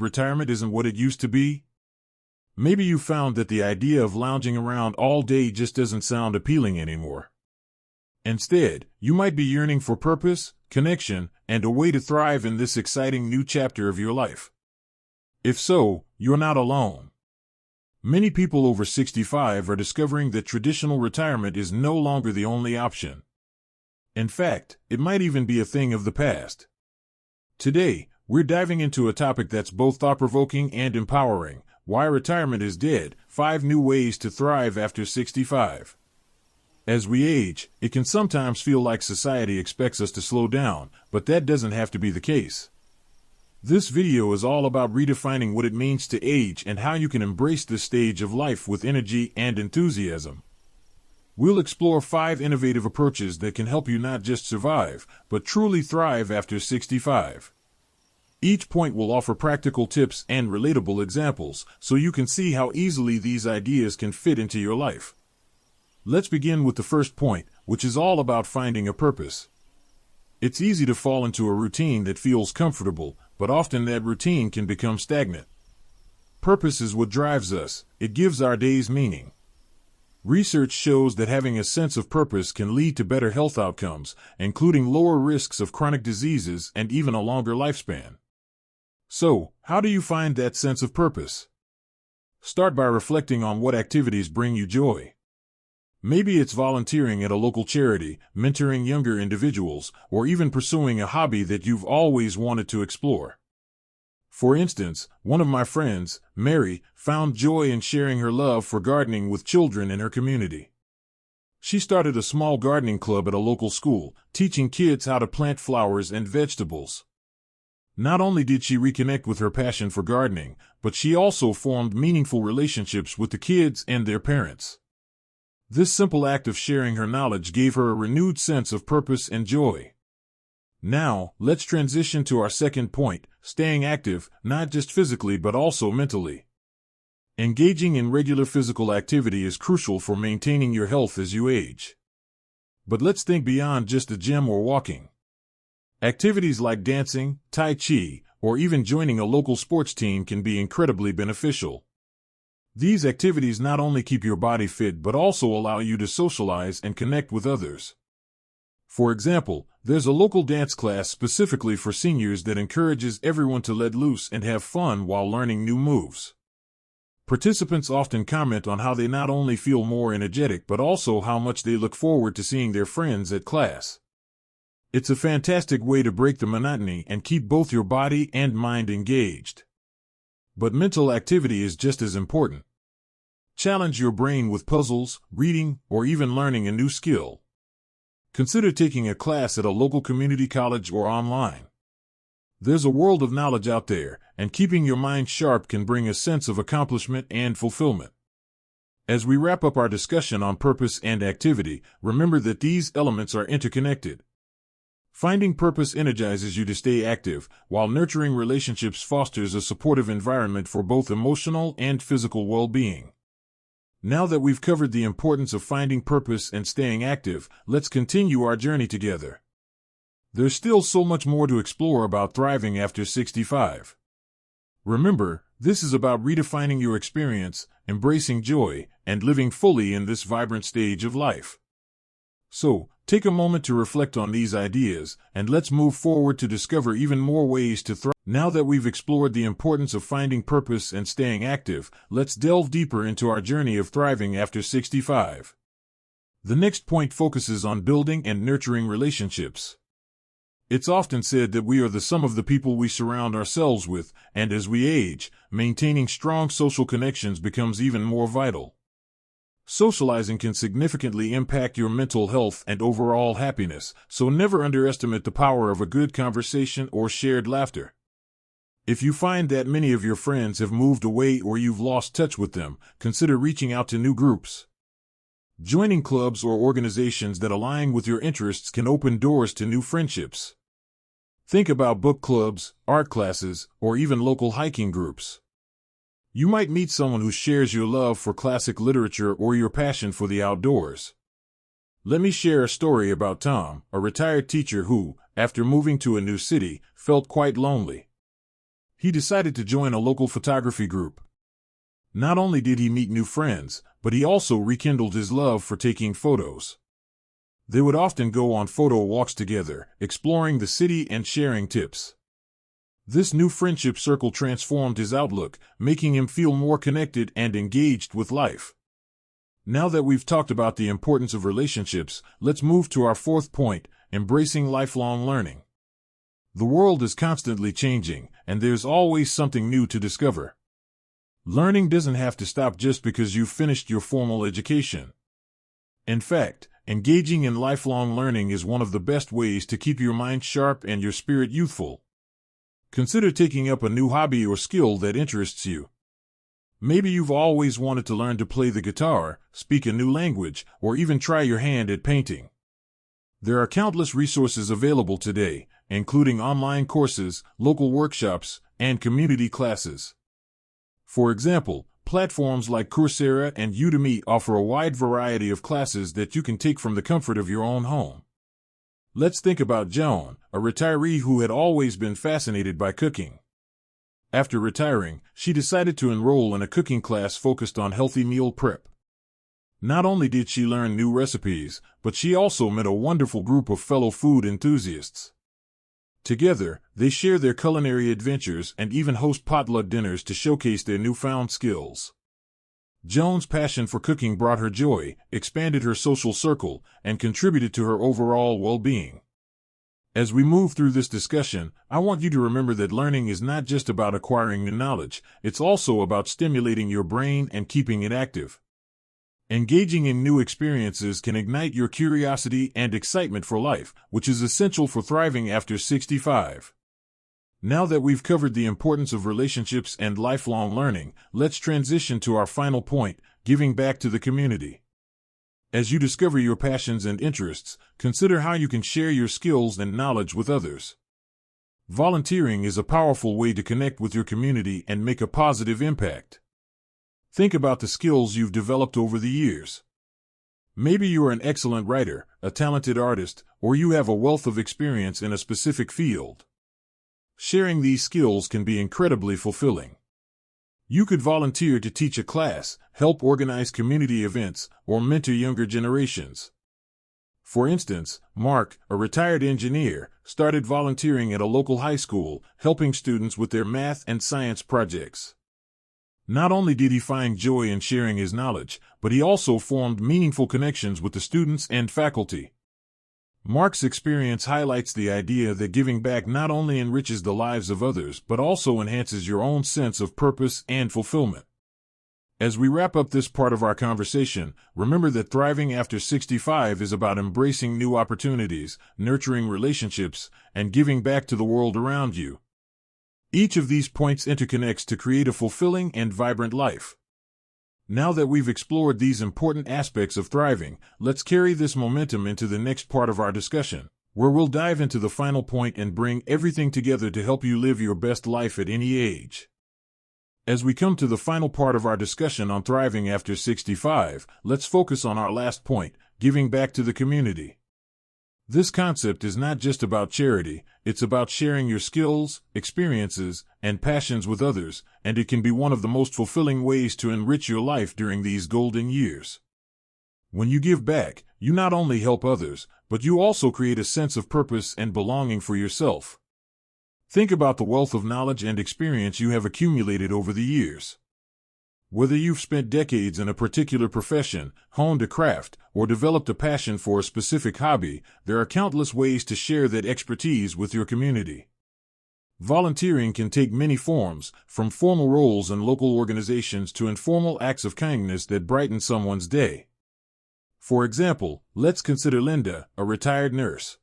retirement isn't what it used to be? Maybe you found that the idea of lounging around all day just doesn't sound appealing anymore. Instead, you might be yearning for purpose, connection, and a way to thrive in this exciting new chapter of your life. If so, you're not alone. Many people over 65 are discovering that traditional retirement is no longer the only option. In fact, it might even be a thing of the past. Today, we're diving into a topic that's both thought-provoking and empowering: why retirement is dead, 5 new ways to thrive after 65. As we age, it can sometimes feel like society expects us to slow down, but that doesn't have to be the case. This video is all about redefining what it means to age and how you can embrace this stage of life with energy and enthusiasm. We'll explore 5 innovative approaches that can help you not just survive, but truly thrive after 65. Each point will offer practical tips and relatable examples, so you can see how easily these ideas can fit into your life. Let's begin with the first point, which is all about finding a purpose. It's easy to fall into a routine that feels comfortable, but often that routine can become stagnant. Purpose is what drives us. It gives our days meaning. Research shows that having a sense of purpose can lead to better health outcomes, including lower risks of chronic diseases and even a longer lifespan. So, how do you find that sense of purpose? Start by reflecting on what activities bring you joy. Maybe it's volunteering at a local charity, mentoring younger individuals, or even pursuing a hobby that you've always wanted to explore. For instance, one of my friends, Mary, found joy in sharing her love for gardening with children in her community. She started a small gardening club at a local school, teaching kids how to plant flowers and vegetables. Not only did she reconnect with her passion for gardening, but she also formed meaningful relationships with the kids and their parents. This simple act of sharing her knowledge gave her a renewed sense of purpose and joy. Now, let's transition to our second point: staying active, not just physically but also mentally. Engaging in regular physical activity is crucial for maintaining your health as you age. But let's think beyond just the gym or walking. Activities like dancing, tai chi, or even joining a local sports team can be incredibly beneficial. These activities not only keep your body fit but also allow you to socialize and connect with others. For example, there's a local dance class specifically for seniors that encourages everyone to let loose and have fun while learning new moves. Participants often comment on how they not only feel more energetic but also how much they look forward to seeing their friends at class. It's a fantastic way to break the monotony and keep both your body and mind engaged. But mental activity is just as important. Challenge your brain with puzzles, reading, or even learning a new skill. Consider taking a class at a local community college or online. There's a world of knowledge out there, and keeping your mind sharp can bring a sense of accomplishment and fulfillment. As we wrap up our discussion on purpose and activity, remember that these elements are interconnected. Finding purpose energizes you to stay active, while nurturing relationships fosters a supportive environment for both emotional and physical well-being. Now that we've covered the importance of finding purpose and staying active, let's continue our journey together. There's still so much more to explore about thriving after 65. Remember, this is about redefining your experience, embracing joy, and living fully in this vibrant stage of life. So, take a moment to reflect on these ideas, and let's move forward to discover even more ways to thrive. Now that we've explored the importance of finding purpose and staying active, let's delve deeper into our journey of thriving after 65. The next point focuses on building and nurturing relationships. It's often said that we are the sum of the people we surround ourselves with, and as we age, maintaining strong social connections becomes even more vital. Socializing can significantly impact your mental health and overall happiness, so never underestimate the power of a good conversation or shared laughter. If you find that many of your friends have moved away or you've lost touch with them, consider reaching out to new groups. Joining clubs or organizations that align with your interests can open doors to new friendships. Think about book clubs, art classes, or even local hiking groups. You might meet someone who shares your love for classic literature or your passion for the outdoors. Let me share a story about Tom, a retired teacher who, after moving to a new city, felt quite lonely. He decided to join a local photography group. Not only did he meet new friends, but he also rekindled his love for taking photos. They would often go on photo walks together, exploring the city and sharing tips. This new friendship circle transformed his outlook, making him feel more connected and engaged with life. Now that we've talked about the importance of relationships, let's move to our fourth point, embracing lifelong learning. The world is constantly changing, and there's always something new to discover. Learning doesn't have to stop just because you've finished your formal education. In fact, engaging in lifelong learning is one of the best ways to keep your mind sharp and your spirit youthful. Consider taking up a new hobby or skill that interests you. Maybe you've always wanted to learn to play the guitar, speak a new language, or even try your hand at painting. There are countless resources available today, including online courses, local workshops, and community classes. For example, platforms like Coursera and Udemy offer a wide variety of classes that you can take from the comfort of your own home. Let's think about Joan, a retiree who had always been fascinated by cooking. After retiring, she decided to enroll in a cooking class focused on healthy meal prep. Not only did she learn new recipes, but she also met a wonderful group of fellow food enthusiasts. Together, they share their culinary adventures and even host potluck dinners to showcase their newfound skills. Joan's passion for cooking brought her joy, expanded her social circle, and contributed to her overall well-being. As we move through this discussion, I want you to remember that learning is not just about acquiring new knowledge, it's also about stimulating your brain and keeping it active. Engaging in new experiences can ignite your curiosity and excitement for life, which is essential for thriving after 65. Now that we've covered the importance of relationships and lifelong learning, let's transition to our final point, giving back to the community. As you discover your passions and interests, consider how you can share your skills and knowledge with others. Volunteering is a powerful way to connect with your community and make a positive impact. Think about the skills you've developed over the years. Maybe you are an excellent writer, a talented artist, or you have a wealth of experience in a specific field. Sharing these skills can be incredibly fulfilling. You could volunteer to teach a class, help organize community events, or mentor younger generations. For instance, Mark, a retired engineer, started volunteering at a local high school, helping students with their math and science projects. Not only did he find joy in sharing his knowledge, but he also formed meaningful connections with the students and faculty. Mark's experience highlights the idea that giving back not only enriches the lives of others but also enhances your own sense of purpose and fulfillment. As we wrap up this part of our conversation, remember that thriving after 65 is about embracing new opportunities, nurturing relationships, and giving back to the world around you. Each of these points interconnects to create a fulfilling and vibrant life. Now that we've explored these important aspects of thriving, let's carry this momentum into the next part of our discussion, where we'll dive into the final point and bring everything together to help you live your best life at any age. As we come to the final part of our discussion on thriving after 65, let's focus on our last point, giving back to the community. This concept is not just about charity, it's about sharing your skills, experiences, and passions with others, and it can be one of the most fulfilling ways to enrich your life during these golden years. When you give back, you not only help others, but you also create a sense of purpose and belonging for yourself. Think about the wealth of knowledge and experience you have accumulated over the years. Whether you've spent decades in a particular profession, honed a craft, or developed a passion for a specific hobby, there are countless ways to share that expertise with your community. Volunteering can take many forms, from formal roles in local organizations to informal acts of kindness that brighten someone's day. For example, let's consider Linda, a retired nurse.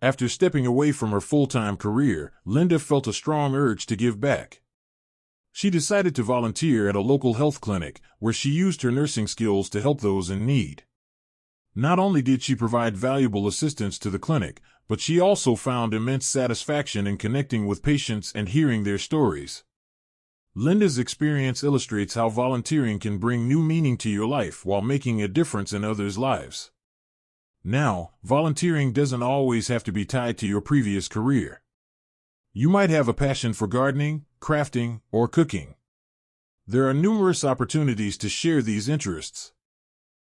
After stepping away from her full-time career, Linda felt a strong urge to give back. She decided to volunteer at a local health clinic, where she used her nursing skills to help those in need. Not only did she provide valuable assistance to the clinic, but she also found immense satisfaction in connecting with patients and hearing their stories. Linda's experience illustrates how volunteering can bring new meaning to your life while making a difference in others' lives. Now, volunteering doesn't always have to be tied to your previous career. You might have a passion for gardening, crafting, or cooking. There are numerous opportunities to share these interests.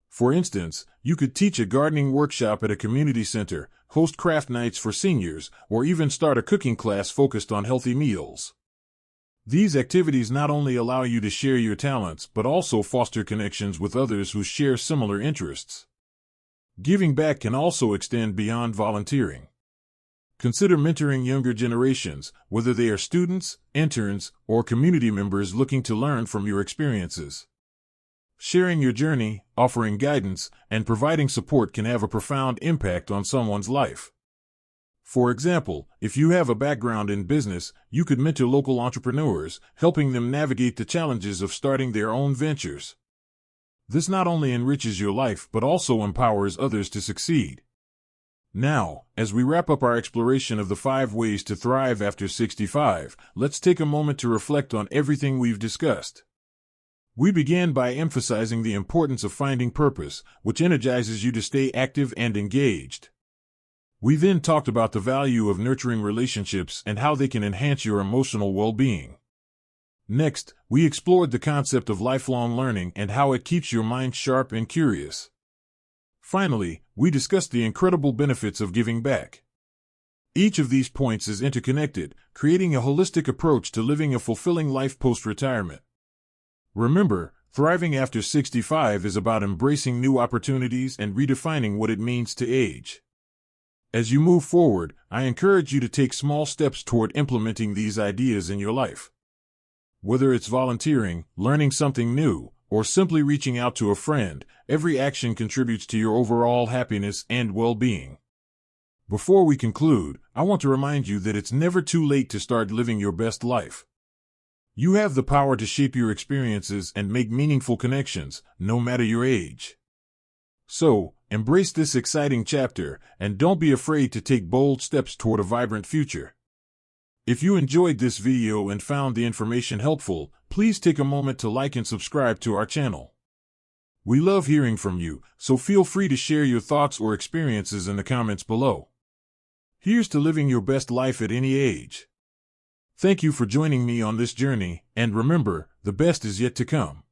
For instance, you could teach a gardening workshop at a community center, host craft nights for seniors, or even start a cooking class focused on healthy meals. These activities not only allow you to share your talents, but also foster connections with others who share similar interests. Giving back can also extend beyond volunteering. Consider mentoring younger generations, whether they are students, interns, or community members looking to learn from your experiences. Sharing your journey, offering guidance, and providing support can have a profound impact on someone's life. For example, if you have a background in business, you could mentor local entrepreneurs, helping them navigate the challenges of starting their own ventures. This not only enriches your life but also empowers others to succeed. Now, as we wrap up our exploration of the 5 ways to thrive after 65, let's take a moment to reflect on everything we've discussed. We began by emphasizing the importance of finding purpose, which energizes you to stay active and engaged. We then talked about the value of nurturing relationships and how they can enhance your emotional well-being. Next, we explored the concept of lifelong learning and how it keeps your mind sharp and curious. Finally, we discussed the incredible benefits of giving back. Each of these points is interconnected, creating a holistic approach to living a fulfilling life post-retirement. Remember, thriving after 65 is about embracing new opportunities and redefining what it means to age. As you move forward, I encourage you to take small steps toward implementing these ideas in your life. Whether it's volunteering, learning something new, or simply reaching out to a friend, every action contributes to your overall happiness and well-being. Before we conclude, I want to remind you that it's never too late to start living your best life. You have the power to shape your experiences and make meaningful connections, no matter your age. So, embrace this exciting chapter, and don't be afraid to take bold steps toward a vibrant future. If you enjoyed this video and found the information helpful, please take a moment to like and subscribe to our channel. We love hearing from you, so feel free to share your thoughts or experiences in the comments below. Here's to living your best life at any age. Thank you for joining me on this journey, and remember, the best is yet to come.